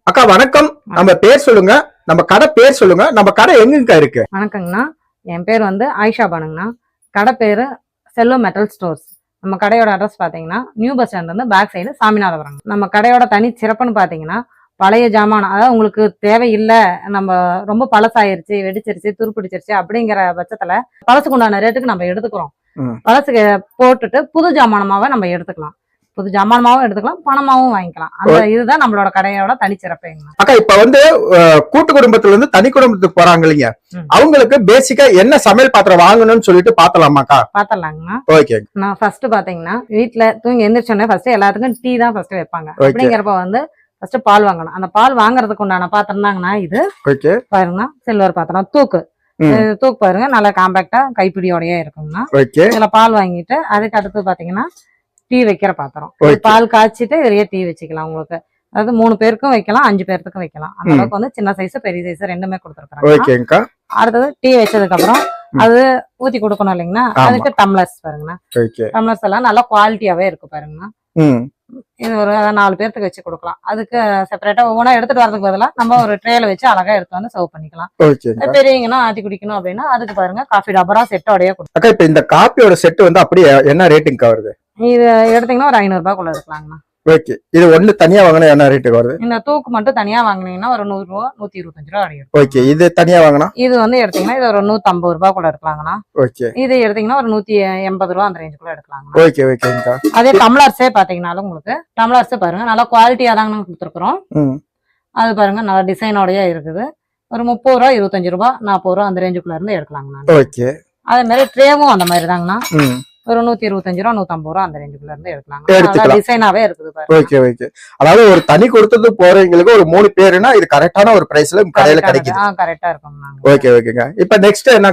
அக்கா வணக்கம். நம்ம பேர் சொல்லுங்க, நம்ம கடை பேர் சொல்லுங்க, நம்ம கடை எங்கக்கா இருக்கு? வணக்கங்கண்ணா, என் பேர் வந்து ஆயிஷா பானுங்கண்ணா. கடை பேரு செல்வம் மெட்டல் ஸ்டோர்ஸ். நம்ம கடையோட அட்ரஸ் பாத்தீங்கன்னா நியூ பஸ் ஸ்டாண்ட் வந்து பேக் சைடு சாமிநாதபுரம். நம்ம கடையோட தனி சிறப்புன்னு பாத்தீங்கன்னா பழைய ஜாமான், அதாவது உங்களுக்கு தேவையில்லை, நம்ம ரொம்ப பழசாயிருச்சு, வெடிச்சிருச்சு, துருப்பிடிச்சிருச்சு அப்படிங்கிற பட்சத்துல பழசுக்கு உண்டான ரேட்டுக்கு நம்ம எடுத்துக்கிறோம். பழசுக்கு போட்டுட்டு புது ஜாமானமாவே நம்ம எடுத்துக்கலாம். புது ஜாமானமாவும் எடுத்துக்கலாம், பணமாவும் வாங்கிக்கலாம். அந்த இதுதான் நம்மளோட கடையோட தனிச்சிறப்புங்க. அக்கா இப்ப வந்து கூட்டு குடும்பத்துல இருந்து தனி குடும்பத்துக்கு போறாங்க இல்லைங்க, அவங்களுக்கு பேசிக்கா என்ன சமையல் பாத்திரம் வாங்கணும்னு சொல்லிட்டு பாத்தலாமாக்கா? பாத்தலாங்கண்ணா. ஓகே. நான் ஃபர்ஸ்ட் பாத்தீங்கன்னா வீட்டுல தூங்கி எந்திரிச்சோடனே ஃபர்ஸ்ட் எல்லாத்துக்கும் டீ தான் ஃபர்ஸ்ட் வைப்பாங்க. அப்படிங்கிறப்ப வந்து ஃபர்ஸ்ட் பால் வாங்கணும். அந்த பால் வாங்குறதுக்கு உண்டான பாத்திரம் தாங்கண்ணா இது. பாருங்கண்ணா, சில்வர் பாத்திரம், தூக்கு பாருங்க, நல்லா காம்பாக்டா கைப்பிடியோடயே இருக்குங்கண்ணா. இதுல பால் வாங்கிட்டு அதுக்கு அடுத்து பாத்தீங்கன்னா டீ வைக்கிற பாத்திரம். பால் காய்ச்சிட்டு இதுலயே டீ வச்சுக்கலாம். உங்களுக்கு அதாவது 3 பேருக்கும் வைக்கலாம், 5 பேருக்கும் வைக்கலாம். அந்த அளவுக்கு வந்து சின்ன சைஸ் பெரிய சைஸ் ரெண்டுமே கொடுத்துருக்காங்க. அடுத்தது டீ வச்சதுக்கு அப்புறம் அது ஊத்தி கொடுக்கணும் இல்லைங்கண்ணா, அதுக்கு டம்ளர்ஸ் பாருங்கண்ணா. டம்ளர்ஸ் எல்லாம் நல்லா குவாலிட்டியாவே இருக்கு பாருங்கண்ணா. இது ஒரு 4 பேருக்கு வச்சு கொடுக்கலாம். அதுக்கு செப்பரேட்டா ஒவ்வொன்றா எடுத்துட்டு வரதுக்கு பதிலாக நம்ம ஒரு ட்ரேல வச்சு அழகா எடுத்து வந்து சர்வ் பண்ணிக்கலாம். பெரியவங்கன்னா ஆத்தி குடிக்கணும் அப்படின்னா அதுக்கு பாருங்க காஃபி டபரா செட்டோடய கொடுக்கும். இப்ப இந்த காப்பியோட செட் வந்து அப்படியே என்ன ரேட்டிங் வருது? இது எடுத்தீங்கன்னா ஒரு 500 ரூபாய்க்குள்ள இருக்கலாங்கண்ணா. ஓகே. இது ஒண்ணு தனியா வாங்கினா என்ன ரேட்டுக்கு வருது? இந்த தூக்கு மட்டும் தனியா வாங்கினீங்கன்னா ஒரு 100 ரூபா 125 ரூபா அடையும். ஓகே. இது தனியா வாங்கினா இது வந்து எடுத்தீங்கன்னா இது ஒரு 150 ரூபாய்க்குள்ள எடுக்கலாங்கண்ணா. ஓகே. இது எடுத்தீங்கன்னா ஒரு 180 ரூபா அந்த ரேஞ்சுக்குள்ள எடுக்கலாங்க. ஓகே ஓகேங்கக்கா. அதே டம்ளர்ஸே பாத்தீங்கன்னாலும் உங்களுக்கு டம்ளர்ஸ் பாருங்க நல்லா குவாலிட்டியா தாங்க கொடுத்துருக்குறோம். அது பாருங்க நல்லா டிசைனோடய இருக்குது. ஒரு 30 ரூபா 25 ரூபா 40 ரூபா அந்த ரேஞ்சுக்குள்ள இருந்து எடுக்கலாங்கண்ணா. ஓகே. அதே மாதிரி ட்ரேவும் அந்த மாதிரி தாங்கண்ணா. ஒரு 125 ரூபா 150 ரூபா அந்த ரேஞ்சுக்குள்ள இருந்து எடுக்கலாம். டிசைனாவே இருக்குது பாருங்க. Okay okay. அதாவது ஒரு தனி கொடுத்தது போறவங்களுக்கு ஒரு 3 பேருனா இது கரெக்டான ஒரு பிரைஸ்ல கடையில கிடைக்குது. கரெக்டா இருக்கும். ஓகே ஓகேங்க. இப்ப நெக்ஸ்ட் என்ன